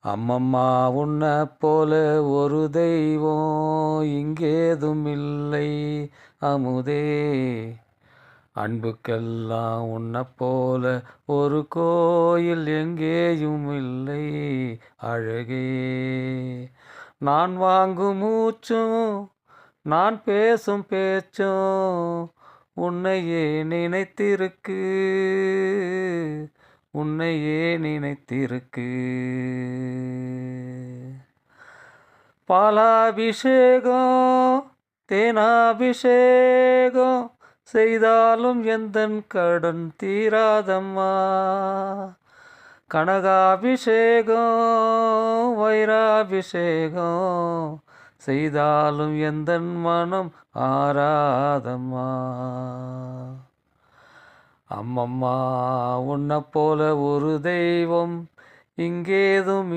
அம்மம்மா உன்னை போல ஒரு தெய்வம் இங்கேதும் இல்லை அமுதே. அன்புக்கெல்லாம் உன்னை போல ஒரு கோயில் எங்கேயும் இல்லை அழகே. நான் வாங்கும் மூச்சும் நான் பேசும் பேச்சும் உன்னையே நினைத்திருக்கு, உன்னையே நினைத்திருக்கு. பாலாபிஷேகம் தேனாபிஷேகம் செய்தாலும் எந்தன் கடன் தீராதம்மா. கனகாபிஷேகம் வைராபிஷேகம் செய்தாலும் எந்தன் மனம் ஆராதம்மா. அம்மம்மா உன்னை போல ஒரு தெய்வம் இங்கேதும்